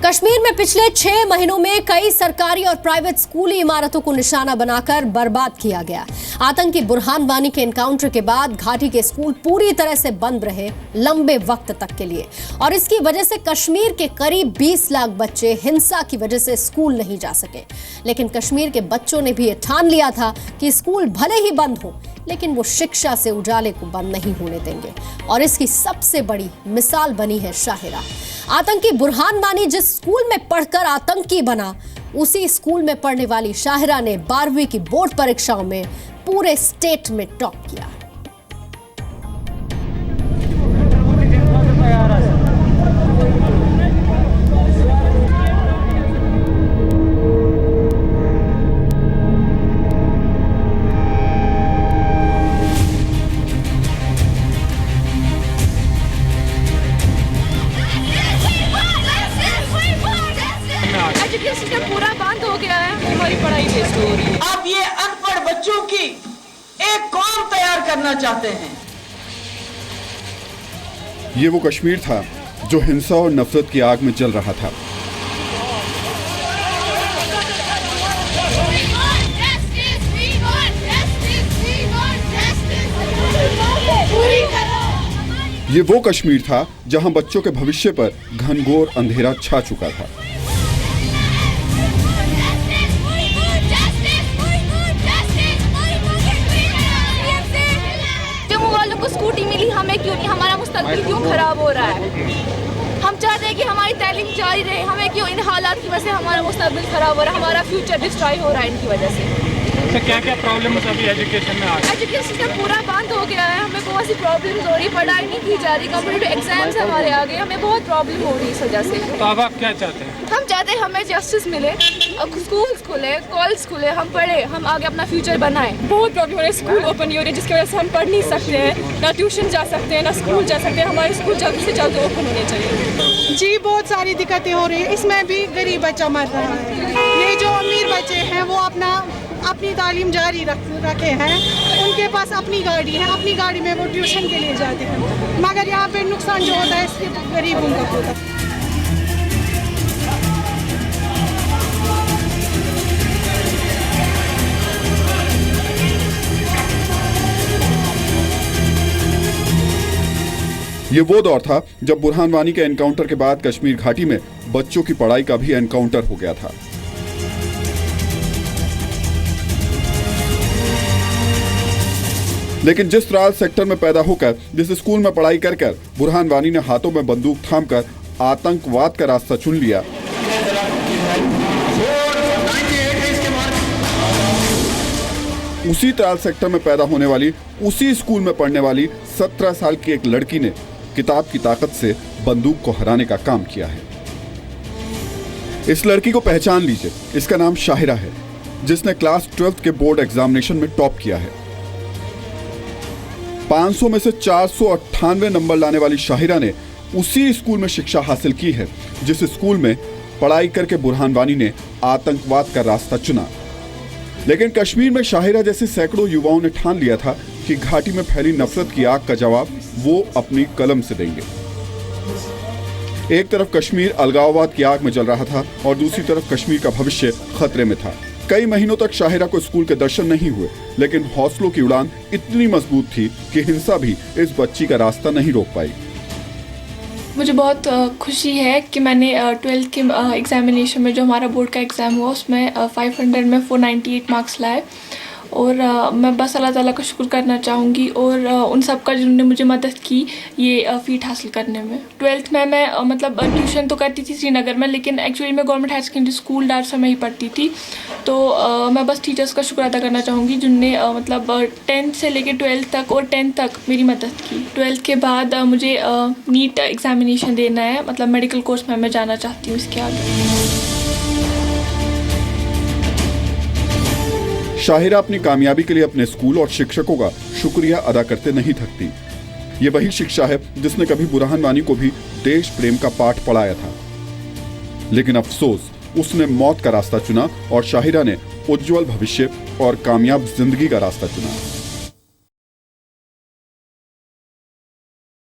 कश्मीर में पिछले 6 महीनों में कई सरकारी और प्राइवेट स्कूली इमारतों को निशाना बनाकर बर्बाद किया गया। आतंकी बुरहान वानी के एनकाउंटर के बाद घाटी के स्कूल पूरी तरह से बंद रहे लंबे वक्त तक के लिए, और इसकी वजह से कश्मीर के करीब 20 लाख बच्चे हिंसा की वजह से स्कूल नहीं जा सके। लेकिन कश्मीर के बच्चों ने भी ये ठान लिया था कि स्कूल भले ही बंद हो, लेकिन वो शिक्षा से उजाले को बंद नहीं होने देंगे। और इसकी सबसे बड़ी मिसाल बनी है शाहिरा। आतंकी बुरहान वानी जिस स्कूल में पढ़कर आतंकी बना, उसी स्कूल में पढ़ने वाली शाहिरा ने 12वीं की बोर्ड परीक्षाओं में पूरे स्टेट में टॉप किया। सिस्टम पूरा बंद हो गया है, हमारी पढ़ाई वेस्ट हो रही है। आप ये अनपढ़ बच्चों की एक कौम तैयार करना चाहते हैं। ये वो कश्मीर था जो हिंसा और नफरत की आग में जल रहा था। ये वो कश्मीर था जहां बच्चों के भविष्य पर घनघोर अंधेरा छा चुका था। स्कूटी मिली, हमें क्यों नहीं? हमारा मुस्तकबिल क्यों खराब हो रहा है? हम चाहते हैं कि हमारी तालीम जारी रहे, हमें क्यों इन हालात की वजह से हमारा मुस्तकबिल खराब हो रहा है, हमारा फ्यूचर डिस्ट्रॉय हो रहा है इनकी वजह से। तो क्या प्रॉब्लम्स अभी एजुकेशन में आ रही है? एजुकेशन सिस्टम पूरा बंद हो गया है, हमें बहुत सी प्रॉब्लम्स हो रही, पढ़ाई नहीं की जा रही, कॉम्पिटिटिव एग्जाम्स हमारे आगे, हमें बहुत प्रॉब्लम हो रही है इस वजह से। तो अब आप क्या चाहते हैं? हम चाहते हैं हमें जस्टिस मिले, स्कूल्स खुले, कॉलेज खुले, हम पढ़े, हम आगे अपना फ्यूचर बनाएं। बहुत प्रॉब्लम हो रही है, स्कूल ओपन नहीं हो रही, जिसकी वजह से हम पढ़ नहीं सकते हैं, ना ट्यूशन जा सकते हैं, ना स्कूल जा सकते हैं। हमारे स्कूल जल्द से जल्द ओपन होने चाहिए। जी बहुत सारी दिक्कतें हो रही है, इसमें भी गरीब बच्चा मर रहा है। ये जो अमीर बच्चे हैं वो अपनी तालीम जारी रखे हैं, उनके पास अपनी गाड़ी है, अपनी गाड़ी में वो ट्यूशन के लिए जाते हैं, मगर यहाँ पे नुकसान जो होता है इसके गरीबों का होता है। ये वो दौर था जब बुरहान वानी के एनकाउंटर के बाद कश्मीर घाटी में बच्चों की पढ़ाई का भी एनकाउंटर हो गया था। लेकिन जिस त्राल सेक्टर में पैदा होकर, जिस स्कूल में पढ़ाई कर बुरहान वानी ने हाथों में बंदूक थामकर आतंकवाद का रास्ता चुन लिया, उसी त्राल सेक्टर में पैदा होने वाली, उसी स्कूल में पढ़ने वाली 17 साल की एक लड़की ने किताब की ताकत से बंदूक को हराने का काम किया है। इस लड़की को पहचान लीजिए, इसका नाम शाहिरा है, जिसने क्लास 12th के बोर्ड एग्जामिनेशन में टॉप किया है। 500 में से 498 नंबर लाने वाली शाहिरा ने उसी स्कूल में शिक्षा हासिल की है जिस स्कूल में पढ़ाई करके बुरहान वानी ने आतंकवाद का रास्ता चुना। लेकिन कश्मीर में शाहिरा जैसे सैकड़ों युवाओं ने ठान लिया था कि घाटी में फैली नफरत की आग का जवाब वो अपनी कलम से देंगे। एक तरफ कश्मीर अलगाववाद की आग में जल रहा था और दूसरी तरफ कश्मीर का भविष्य खतरे में था। कई महीनों तक शाहिरा को स्कूल के दर्शन नहीं हुए, लेकिन हौसलों की उड़ान इतनी मजबूत थी कि हिंसा भी इस बच्ची का रास्ता नहीं रोक पाई। मुझे बहुत खुशी है कि मैंने 12th के एग्जामिनेशन में जो हमारा बोर्ड का एग्ज़ाम हुआ उसमें 500 में 498 मार्क्स लाए, और मैं बस अल्लाह ताला का शुक्र करना चाहूँगी और उन सब का जिन्होंने मुझे मदद की ये फ़ीट हासिल करने में। 12th में मैं मतलब ट्यूशन तो करती थी श्रीनगर में, लेकिन एक्चुअली मैं गवर्नमेंट हायर सेकेंडरी स्कूल डारसा में ही पढ़ती थी। तो मैं बस टीचर्स का शुक्र अदा करना चाहूँगी जिनने मतलब 10th से लेकर 12th तक और 10th तक मेरी मदद की। 12th के बाद मुझे नीट एग्ज़ामिनेशन देना है, मतलब मेडिकल कोर्स में मैं जाना चाहती हूँ इसके आगे। शाहिरा अपनी कामयाबी के लिए अपने स्कूल और शिक्षकों का शुक्रिया अदा करते नहीं थकती। ये वही शिक्षा है जिसने कभी बुरहान वानी को भी देश प्रेम का पाठ पढ़ाया था। लेकिन अफसोस, उसने मौत का रास्ता चुना और शाहिरा ने उज्जवल भविष्य और कामयाब जिंदगी का रास्ता चुना।